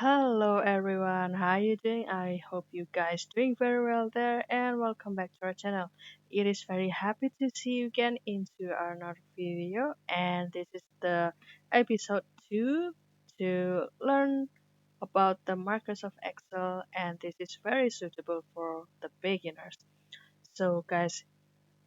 Hello everyone, how are you doing? I hope you guys doing very well there and welcome back to our channel. It is very happy to see you again into our another video and this is the episode 2 to learn about the Microsoft Excel and this is very suitable for the beginners. So guys,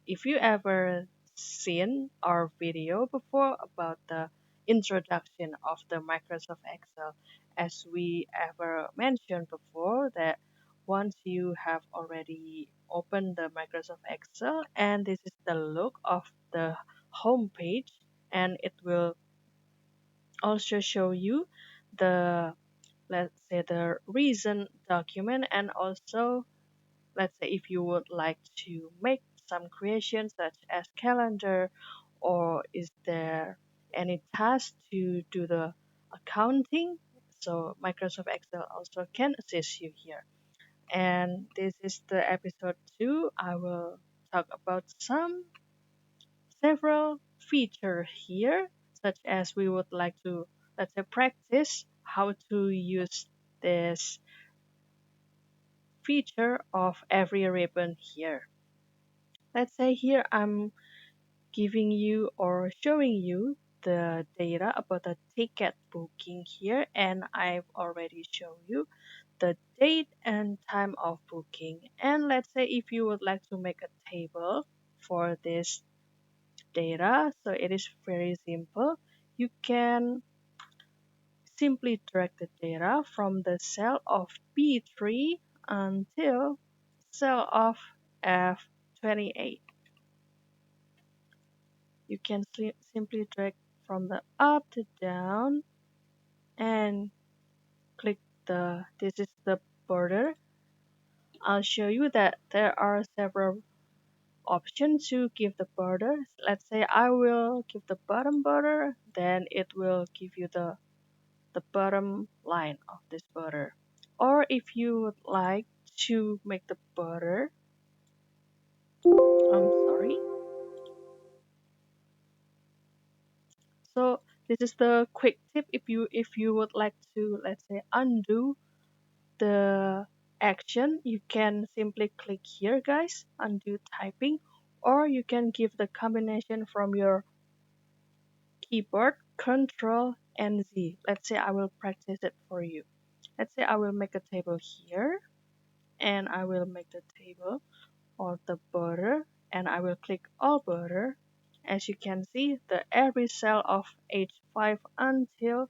if you ever seen our video before about the introduction of the Microsoft Excel, as we ever mentioned before that once you have already opened the Microsoft Excel and this is the look of the home page and it will also show you the let's say the recent document and also let's say if you would like to make some creations such as calendar or is there any task to do the accounting, so Microsoft Excel also can assist you here. And this is the episode 2. I will talk about some several features here, such as we would like to let's say practice how to use this feature of every ribbon here. Let's say here I'm giving you or showing you the data about the ticket booking here and I've already shown you the date and time of booking. And let's say if you would like to make a table for this data, so it is very simple. You can simply drag the data from the cell of B3 until cell of F28. You can simply drag from the up to down and click this is the border. I'll show you that there are several options to give the border. Let's say I will give the bottom border, then it will give you the bottom line of this border. Or if you would like to make the border, I'm sorry. So this is the quick tip if you would like to let's say undo the action, you can simply click here, guys, undo typing, or you can give the combination from your keyboard, Control and Z. Let's say I will practice it for you. Let's say I will make a table here, and I will make the table or the border, and I will click all border. As you can see, the every cell of H5 until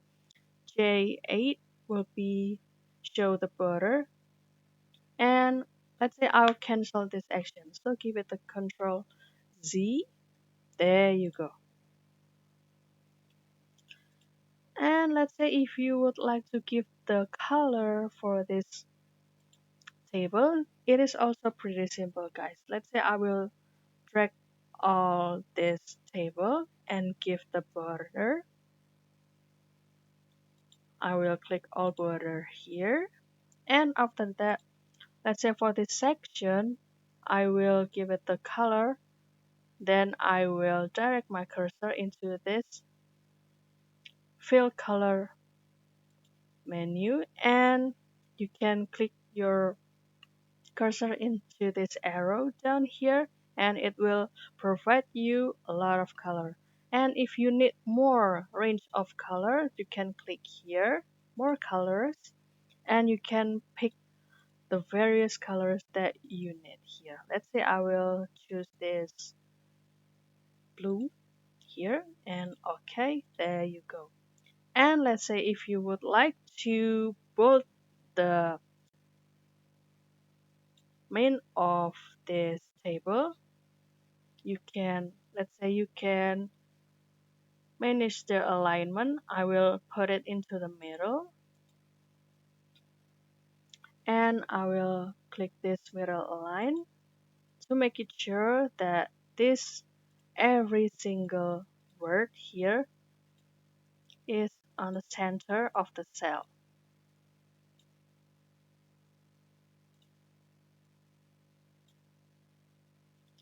J8 will be show the border. And let's say I'll cancel this action. So give it the Control Z. There you go. And let's say if you would like to give the color for this table, it is also pretty simple, guys. Let's say I will drag all this table and give the border. I will click all border here. And after that, let's say for this section, I will give it the color. Then I will direct my cursor into this fill color menu and you can click your cursor into this arrow down here and it will provide you a lot of color. And if you need more range of color, you can click here, more colors, and you can pick the various colors that you need here. Let's say I will choose this blue here and okay, there you go. And let's say if you would like to bold the main of this table, you can, let's say you can manage the alignment. I will put it into the middle and I will click this middle align to make it sure that this every single word here is on the center of the cell.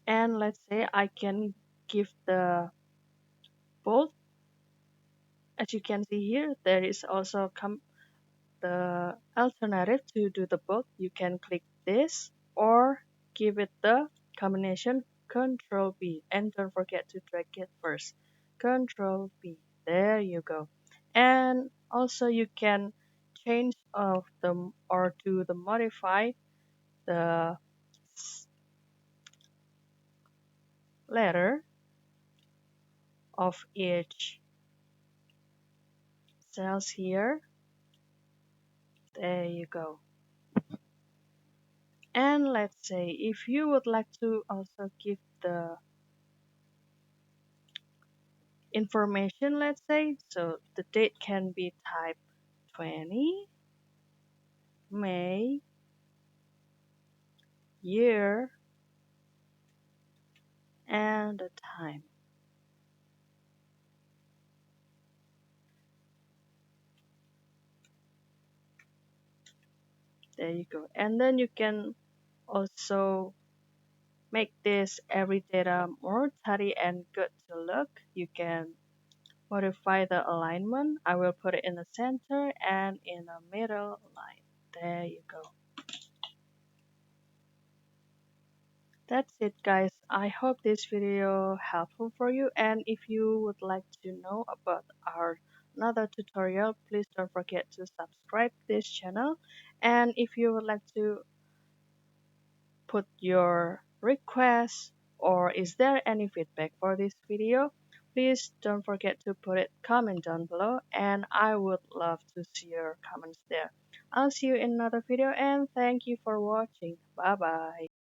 And let's say I can give the bold. As you can see here, there is also the alternative to do the book, you can click this or give it the combination Control B, and don't forget to drag it first. Control B. There you go. And also you can change of the or do the modify the letter of each cells here. There you go. And let's say if you would like to also give the information, let's say, so the date can be type 20, May, year, and the time. There you go. And then you can also make this every data more tidy and good to look. You can modify the alignment. I will put it in the center and in the middle line. There you go. That's it guys. I hope this video helpful for you, and if you would like to know about our another tutorial, please don't forget to subscribe this channel. And if you would like to put your request or is there any feedback for this video, please don't forget to put it comment down below, and I would love to see your comments there. I'll see you in another video, and thank you for watching. Bye bye.